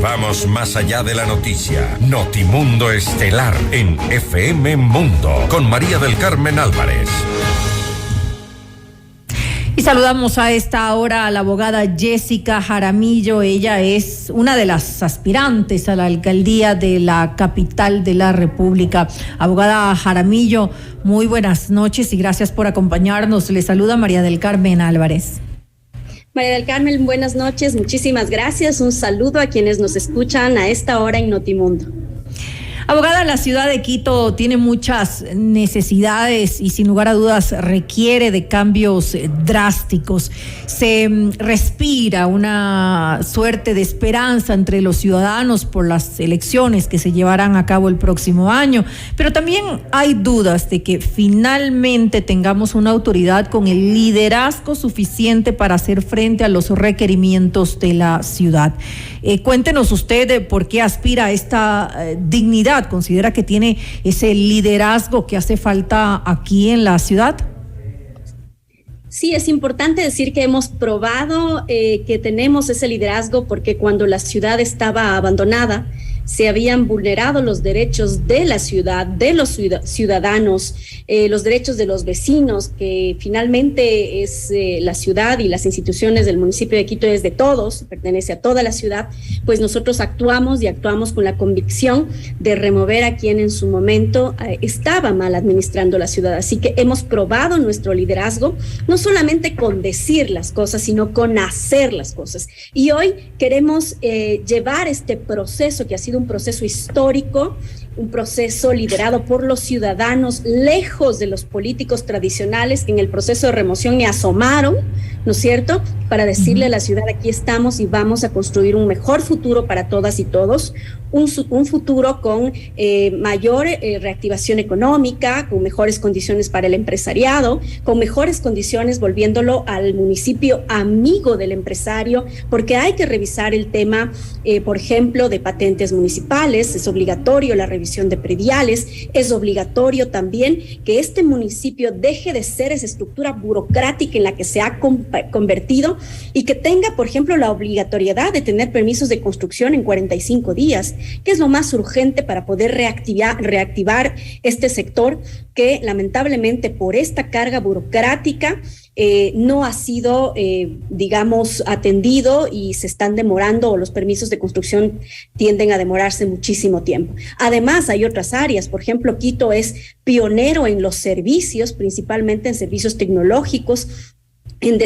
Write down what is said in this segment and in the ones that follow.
Vamos más allá de la noticia. Notimundo Estelar en FM Mundo con María del Carmen Álvarez. Y saludamos a esta hora a la abogada Jessica Jaramillo. Ella es una de las aspirantes a la alcaldía de la capital de la República. Abogada Jaramillo, muy buenas noches y gracias por acompañarnos. Le saluda María del Carmen Álvarez. María del Carmen, buenas noches, muchísimas gracias. Un saludo a quienes nos escuchan a esta hora en Notimundo. Abogada, la ciudad de Quito tiene muchas necesidades y sin lugar a dudas requiere de cambios drásticos. Se respira una suerte de esperanza entre los ciudadanos por las elecciones que se llevarán a cabo el próximo año, pero también hay dudas de que finalmente tengamos una autoridad con el liderazgo suficiente para hacer frente a los requerimientos de la ciudad. Cuéntenos usted por qué aspira a esta dignidad. ¿Considera que tiene ese liderazgo que hace falta aquí en la ciudad? Sí, es importante decir que hemos probado que tenemos ese liderazgo porque cuando la ciudad estaba abandonada, se habían vulnerado los derechos de la ciudad, de los ciudadanos, los derechos de los vecinos, que finalmente es la ciudad y las instituciones del municipio de Quito es de todos, pertenece a toda la ciudad, pues nosotros actuamos con la convicción de remover a quien en su momento estaba mal administrando la ciudad. Así que hemos probado nuestro liderazgo, no solamente con decir las cosas, sino con hacer las cosas. Y hoy queremos llevar este proceso que ha sido un proceso histórico, un proceso liderado por los ciudadanos, lejos de los políticos tradicionales que en el proceso de remoción ni asomaron, ¿no es cierto?, para decirle a la ciudad, aquí estamos y vamos a construir un mejor futuro para todas y todos, un futuro con mayor reactivación económica, con mejores condiciones para el empresariado, con mejores condiciones volviéndolo al municipio amigo del empresario, porque hay que revisar el tema, por ejemplo, de patentes municipales. Es obligatorio la revisión de prediales, es obligatorio también que este municipio deje de ser esa estructura burocrática en la que se ha convertido y que tenga, por ejemplo, la obligatoriedad de tener permisos de construcción en 45 días, que es lo más urgente para poder reactivar este sector que lamentablemente por esta carga burocrática no ha sido, digamos, atendido y se están demorando, o los permisos de construcción tienden a demorarse muchísimo tiempo. Además, hay otras áreas, por ejemplo, Quito es pionero en los servicios, principalmente en servicios tecnológicos, en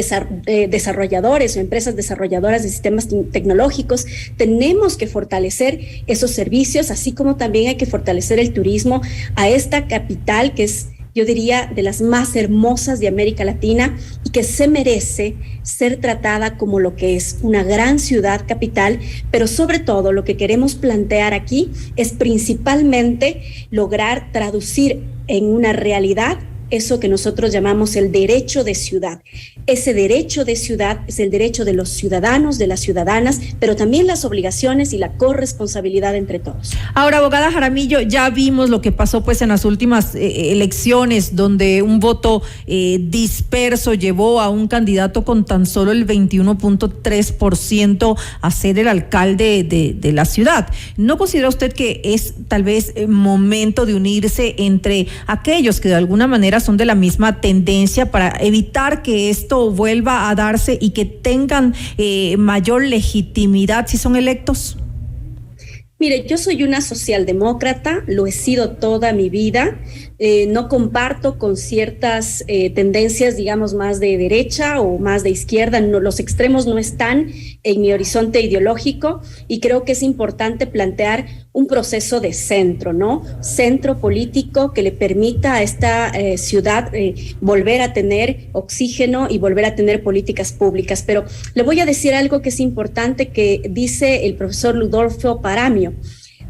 desarrolladores o empresas desarrolladoras de sistemas tecnológicos. Tenemos que fortalecer esos servicios, así como también hay que fortalecer el turismo a esta capital que es, yo diría, de las más hermosas de América Latina y que se merece ser tratada como lo que es una gran ciudad capital, pero sobre todo lo que queremos plantear aquí es principalmente lograr traducir en una realidad eso que nosotros llamamos el derecho de ciudad. Ese derecho de ciudad es el derecho de los ciudadanos, de las ciudadanas, pero también las obligaciones y la corresponsabilidad entre todos. Ahora, abogada Jaramillo, ya vimos lo que pasó pues en las últimas elecciones, donde un voto disperso llevó a un candidato con tan solo el 21.3% a ser el alcalde de la ciudad. ¿No considera usted que es tal vez momento de unirse entre aquellos que de alguna manera son de la misma tendencia para evitar que esto vuelva a darse y que tengan mayor legitimidad si son electos? Mire, yo soy una socialdemócrata, lo he sido toda mi vida. No comparto con ciertas tendencias, digamos, más de derecha o más de izquierda. No, los extremos no están en mi horizonte ideológico y creo que es importante plantear un proceso de centro, ¿no? Centro político que le permita a esta ciudad volver a tener oxígeno y volver a tener políticas públicas. Pero le voy a decir algo que es importante, que dice el profesor Ludolfo Paramio: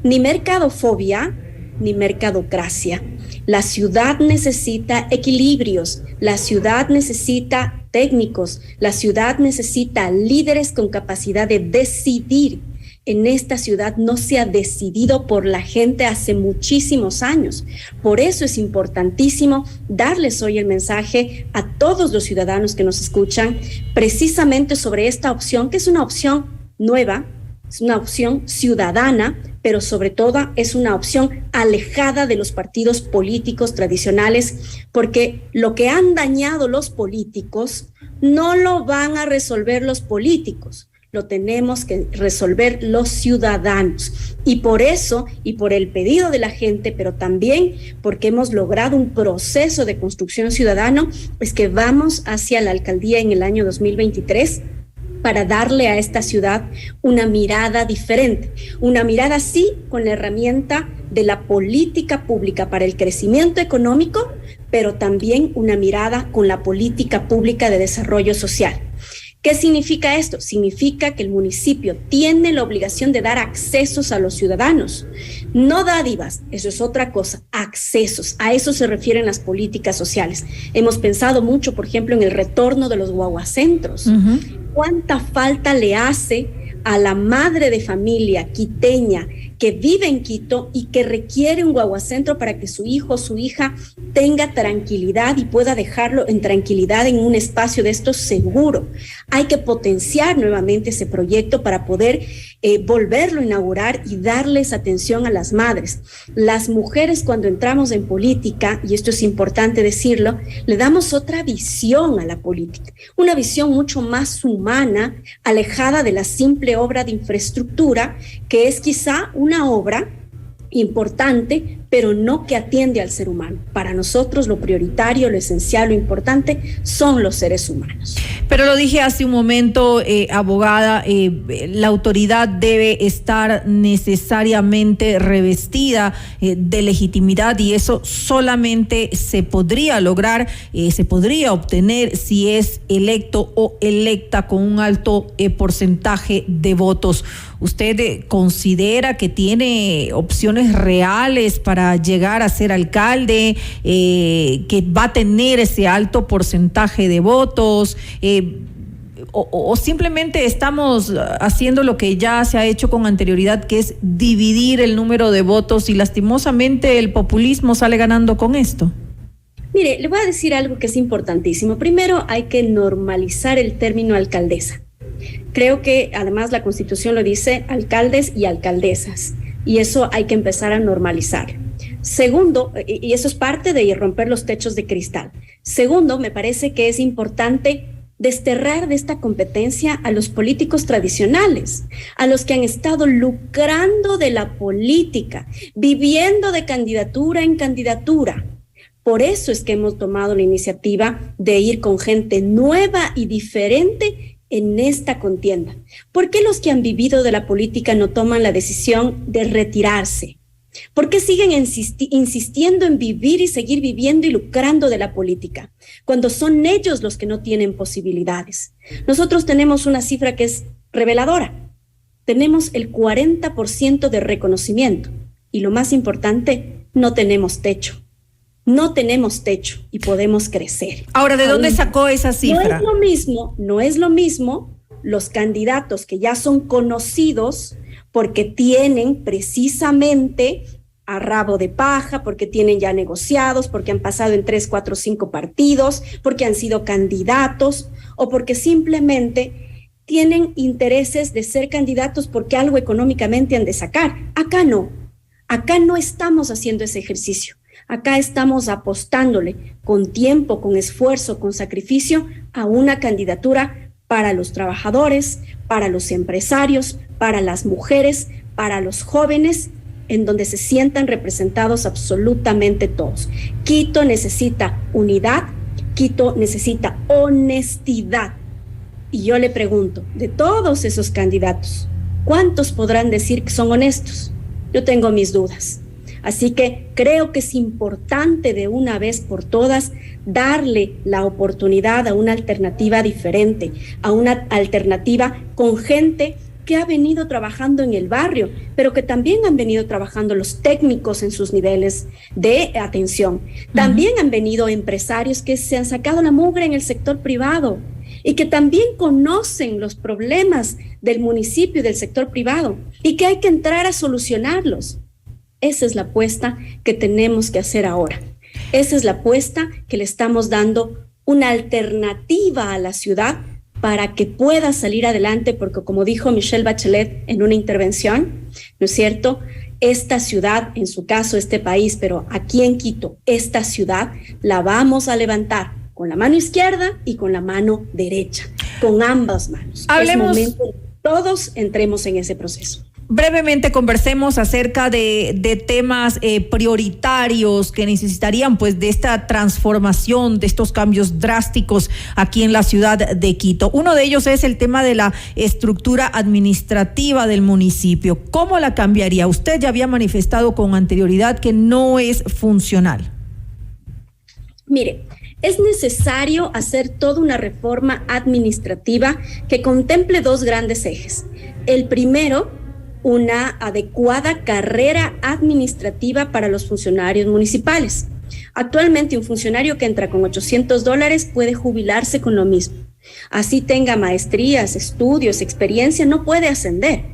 ni mercadofobia ni mercadocracia. La ciudad necesita equilibrios, la ciudad necesita técnicos, la ciudad necesita líderes con capacidad de decidir. En esta ciudad no se ha decidido por la gente hace muchísimos años. Por eso es importantísimo darles hoy el mensaje a todos los ciudadanos que nos escuchan, precisamente sobre esta opción, que es una opción nueva, es una opción ciudadana, pero sobre todo es una opción alejada de los partidos políticos tradicionales, porque lo que han dañado los políticos no lo van a resolver los políticos, lo tenemos que resolver los ciudadanos. Y por eso, y por el pedido de la gente, pero también porque hemos logrado un proceso de construcción ciudadano, es que vamos hacia la alcaldía en el año 2023 para darle a esta ciudad una mirada diferente, una mirada sí con la herramienta de la política pública para el crecimiento económico, pero también una mirada con la política pública de desarrollo social. ¿Qué significa esto? Significa que el municipio tiene la obligación de dar accesos a los ciudadanos, no dádivas, eso es otra cosa, accesos, a eso se refieren las políticas sociales. Hemos pensado mucho, por ejemplo, en el retorno de los guaguacentros. ¿Cuánta falta le hace a la madre de familia quiteña que vive en Quito y que requiere un guaguacentro para que su hijo o su hija tenga tranquilidad y pueda dejarlo en tranquilidad en un espacio de estos seguro? Hay que potenciar nuevamente ese proyecto para poder volverlo a inaugurar y darles atención a las madres. Las mujeres, cuando entramos en política, y esto es importante decirlo, le damos otra visión a la política, una visión mucho más humana, alejada de la simple obra de infraestructura, que es quizá una obra importante, pero no que atiende al ser humano. Para nosotros lo prioritario, lo esencial, lo importante son los seres humanos. Pero lo dije hace un momento, abogada, la autoridad debe estar necesariamente revestida de legitimidad, y eso solamente se podría lograr, se podría obtener si es electo o electa con un alto porcentaje de votos. ¿Usted considera que tiene opciones reales para llegar a ser alcalde, que va a tener ese alto porcentaje de votos? O simplemente estamos haciendo lo que ya se ha hecho con anterioridad, que es dividir el número de votos, y lastimosamente el populismo sale ganando con esto? Mire, le voy a decir algo que es importantísimo. Primero, hay que normalizar el término alcaldesa. Creo que además la Constitución lo dice, alcaldes y alcaldesas, y eso hay que empezar a normalizar. Segundo, y eso es parte de romper los techos de cristal. Segundo, me parece que es importante desterrar de esta competencia a los políticos tradicionales, a los que han estado lucrando de la política, viviendo de candidatura en candidatura. Por eso es que hemos tomado la iniciativa de ir con gente nueva y diferente en esta contienda. ¿Por qué los que han vivido de la política no toman la decisión de retirarse? ¿Por qué siguen insistiendo en vivir y seguir viviendo y lucrando de la política, cuando son ellos los que no tienen posibilidades? Nosotros tenemos una cifra que es reveladora. Tenemos el 40% de reconocimiento, y lo más importante, no tenemos techo. No tenemos techo y podemos crecer. Ahora, ¿de dónde sacó esa cifra? No es lo mismo los candidatos que ya son conocidos porque tienen precisamente a rabo de paja, porque tienen ya negociados, porque han pasado en 3, 4, 5 partidos, porque han sido candidatos, o porque simplemente tienen intereses de ser candidatos porque algo económicamente han de sacar. Acá no estamos haciendo ese ejercicio. Acá estamos apostándole con tiempo, con esfuerzo, con sacrificio a una candidatura para los trabajadores, para los empresarios, para las mujeres, para los jóvenes, en donde se sientan representados absolutamente todos. Quito necesita unidad, Quito necesita honestidad. Y yo le pregunto, de todos esos candidatos, ¿cuántos podrán decir que son honestos? Yo tengo mis dudas. Así que creo que es importante de una vez por todas darle la oportunidad a una alternativa diferente, a una alternativa con gente que ha venido trabajando en el barrio, pero que también han venido trabajando los técnicos en sus niveles de atención. También han venido empresarios que se han sacado la mugre en el sector privado y que también conocen los problemas del municipio y del sector privado y que hay que entrar a solucionarlos. Esa es la apuesta que tenemos que hacer ahora. Esa es la apuesta que le estamos dando una alternativa a la ciudad para que pueda salir adelante, porque como dijo Michelle Bachelet en una intervención, ¿no es cierto?, esta ciudad, en su caso este país, pero aquí en Quito, esta ciudad la vamos a levantar con la mano izquierda y con la mano derecha, con ambas manos. Hablemos. Es momento de que todos entremos en ese proceso. Brevemente conversemos acerca de temas prioritarios que necesitarían pues de esta transformación, de estos cambios drásticos aquí en la ciudad de Quito. Uno de ellos es el tema de la estructura administrativa del municipio. ¿Cómo la cambiaría? Usted ya había manifestado con anterioridad que no es funcional. Mire, es necesario hacer toda una reforma administrativa que contemple dos grandes ejes. El primero, una adecuada carrera administrativa para los funcionarios municipales. Actualmente, un funcionario que entra con $800 puede jubilarse con lo mismo. Así tenga maestrías, estudios, experiencia, no puede ascender.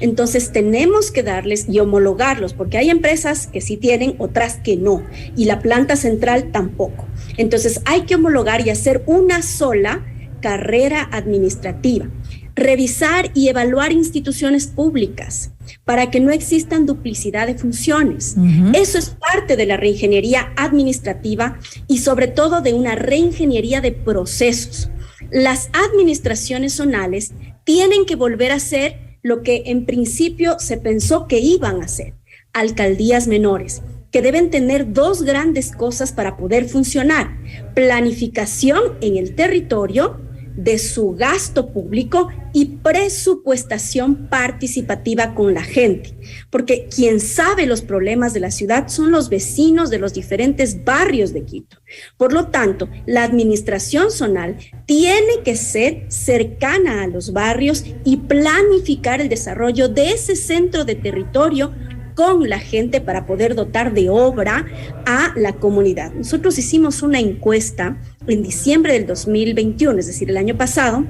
Entonces tenemos que darles y homologarlos, porque hay empresas que sí tienen, otras que no, y la planta central tampoco. Entonces hay que homologar y hacer una sola carrera administrativa. Revisar y evaluar instituciones públicas para que no existan duplicidad de funciones. Eso es parte de la reingeniería administrativa y sobre todo de una reingeniería de procesos. Las administraciones zonales tienen que volver a ser lo que en principio se pensó que iban a ser, alcaldías menores, que deben tener dos grandes cosas para poder funcionar: planificación en el territorio de su gasto público y presupuestación participativa con la gente, porque quien sabe los problemas de la ciudad son los vecinos de los diferentes barrios de Quito. Por lo tanto, la administración zonal tiene que ser cercana a los barrios y planificar el desarrollo de ese centro de territorio con la gente para poder dotar de obra a la comunidad. Nosotros hicimos una encuesta en diciembre del 2021, es decir, el año pasado,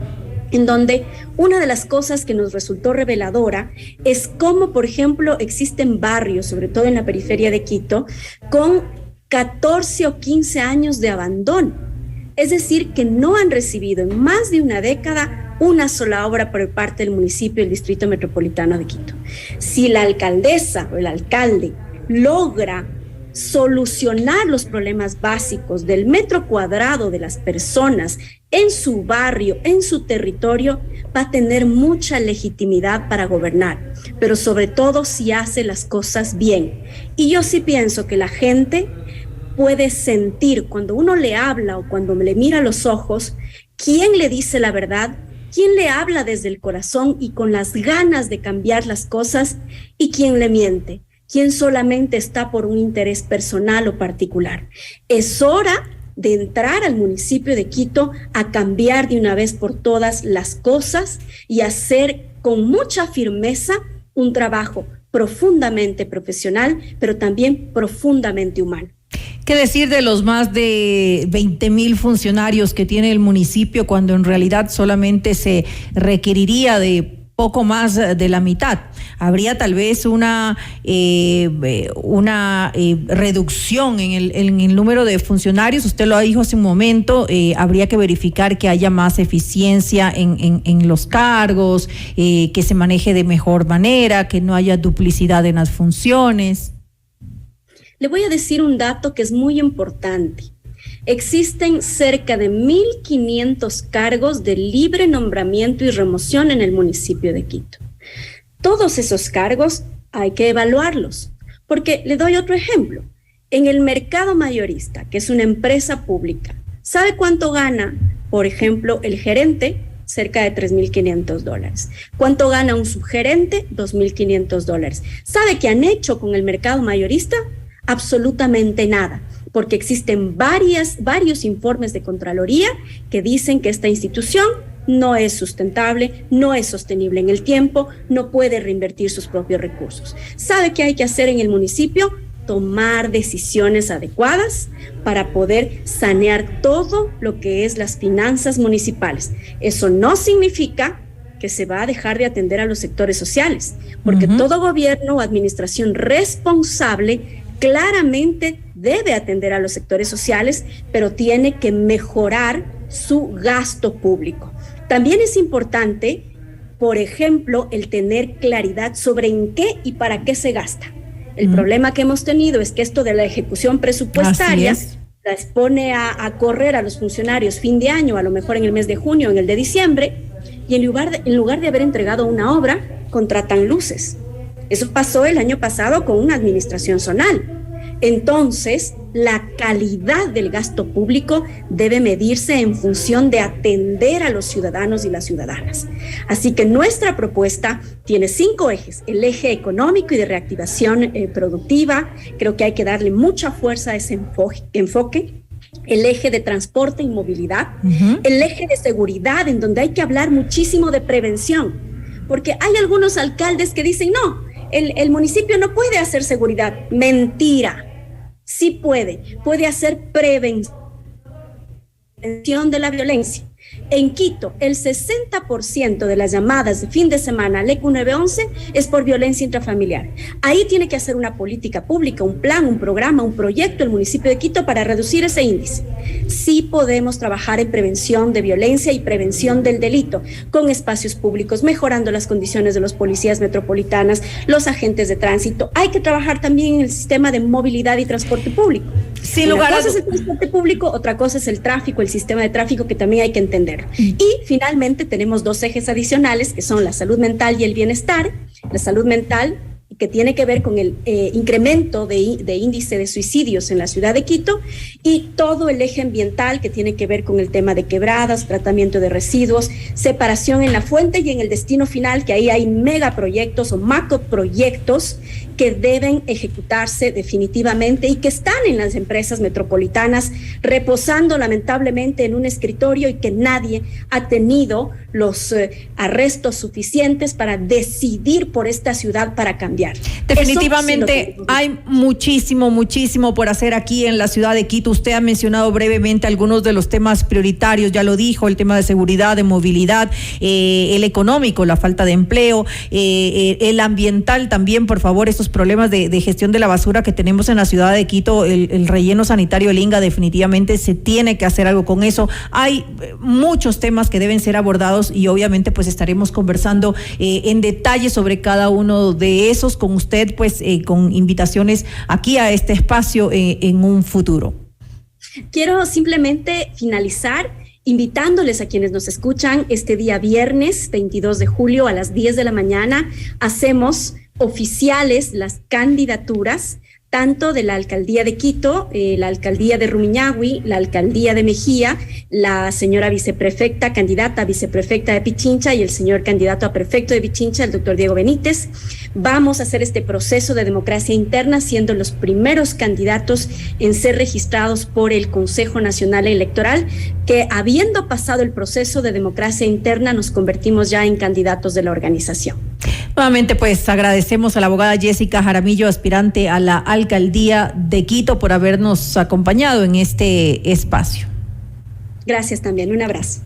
en donde una de las cosas que nos resultó reveladora es cómo, por ejemplo, existen barrios, sobre todo en la periferia de Quito, con 14 o 15 años de abandono. Es decir, que no han recibido en más de una década una sola obra por parte del municipio y el Distrito Metropolitano de Quito. Si la alcaldesa o el alcalde logra solucionar los problemas básicos del metro cuadrado de las personas en su barrio, en su territorio, va a tener mucha legitimidad para gobernar, pero sobre todo si hace las cosas bien. Y yo sí pienso que la gente puede sentir cuando uno le habla o cuando le mira a los ojos, quién le dice la verdad, quién le habla desde el corazón y con las ganas de cambiar las cosas, y quién le miente, quién solamente está por un interés personal o particular. Es hora de entrar al municipio de Quito a cambiar de una vez por todas las cosas y hacer con mucha firmeza un trabajo profundamente profesional, pero también profundamente humano. ¿Qué decir de los más de 20,000 funcionarios que tiene el municipio cuando en realidad solamente se requeriría de poco más de la mitad? Habría tal vez una reducción en el número de funcionarios. Usted lo dijo hace un momento, habría que verificar que haya más eficiencia en los cargos, que se maneje de mejor manera, que no haya duplicidad en las funciones. Le voy a decir un dato que es muy importante. Existen cerca de 1,500 cargos de libre nombramiento y remoción en el municipio de Quito. Todos esos cargos hay que evaluarlos, porque le doy otro ejemplo. En el mercado mayorista, que es una empresa pública, ¿sabe cuánto gana, por ejemplo, el gerente? Cerca de $3,500. ¿Cuánto gana un subgerente? $2,500. ¿Sabe qué han hecho con el mercado mayorista? Absolutamente nada, porque existen varios informes de Contraloría que dicen que esta institución no es sustentable, no es sostenible en el tiempo, no puede reinvertir sus propios recursos. ¿Sabe qué hay que hacer en el municipio? Tomar decisiones adecuadas para poder sanear todo lo que es las finanzas municipales. Eso no significa que se va a dejar de atender a los sectores sociales, porque todo gobierno o administración responsable claramente debe atender a los sectores sociales, pero tiene que mejorar su gasto público. También es importante, por ejemplo, el tener claridad sobre en qué y para qué se gasta. El problema que hemos tenido es que esto de la ejecución presupuestaria las pone a correr a los funcionarios fin de año, a lo mejor en el mes de junio, en el de diciembre, y en lugar de haber entregado una obra, contratan luces. Eso pasó el año pasado con una administración zonal. Entonces, la calidad del gasto público debe medirse en función de atender a los ciudadanos y las ciudadanas. Así que nuestra propuesta tiene 5 ejes. El eje económico y de reactivación productiva, creo que hay que darle mucha fuerza a ese enfoque. El eje de transporte y movilidad, el eje de seguridad, en donde hay que hablar muchísimo de prevención, porque hay algunos alcaldes que dicen, no, el municipio no puede hacer seguridad. Mentira. Sí puede hacer prevención de la violencia. En Quito, el 60% de las llamadas de fin de semana al ECU 911 es por violencia intrafamiliar. Ahí tiene que hacer una política pública, un plan, un programa, un proyecto el municipio de Quito para reducir ese índice. Sí podemos trabajar en prevención de violencia y prevención del delito con espacios públicos, mejorando las condiciones de los policías metropolitanas, los agentes de tránsito. Hay que trabajar también en el sistema de movilidad y transporte público. Sin lugar a dudas. Una cosa es el transporte público, otra cosa es el tráfico, el sistema de tráfico, que también hay que entender. Y finalmente tenemos 2 ejes adicionales, que son la salud mental y el bienestar. La salud mental, que tiene que ver con el incremento de índice de suicidios en la ciudad de Quito, y todo el eje ambiental, que tiene que ver con el tema de quebradas, tratamiento de residuos, separación en la fuente y en el destino final, que ahí hay megaproyectos o macroproyectos que deben ejecutarse definitivamente y que están en las empresas metropolitanas reposando lamentablemente en un escritorio, y que nadie ha tenido los arrestos suficientes para decidir por esta ciudad para cambiar. Definitivamente hay muchísimo por hacer aquí en la ciudad de Quito. Usted ha mencionado brevemente algunos de los temas prioritarios, ya lo dijo, el tema de seguridad, de movilidad, el económico, la falta de empleo, el ambiental también, por favor, estos problemas de gestión de la basura que tenemos en la ciudad de Quito, el relleno sanitario del Inga, definitivamente se tiene que hacer algo con eso. Hay muchos temas que deben ser abordados y obviamente pues estaremos conversando en detalle sobre cada uno de esos con usted, pues con invitaciones aquí a este espacio en un futuro. Quiero simplemente finalizar invitándoles a quienes nos escuchan este día viernes 22 de julio a las 10 de la mañana. Hacemos oficiales las candidaturas tanto de la alcaldía de Quito, la alcaldía de Rumiñahui, la alcaldía de Mejía, la señora viceprefecta, candidata a viceprefecta de Pichincha, y el señor candidato a prefecto de Pichincha, el doctor Diego Benítez. Vamos a hacer este proceso de democracia interna siendo los primeros candidatos en ser registrados por el Consejo Nacional Electoral, que habiendo pasado el proceso de democracia interna nos convertimos ya en candidatos de la organización. Nuevamente, pues agradecemos a la abogada Jessica Jaramillo, aspirante a la alcaldía de Quito, por habernos acompañado en este espacio. Gracias también, un abrazo.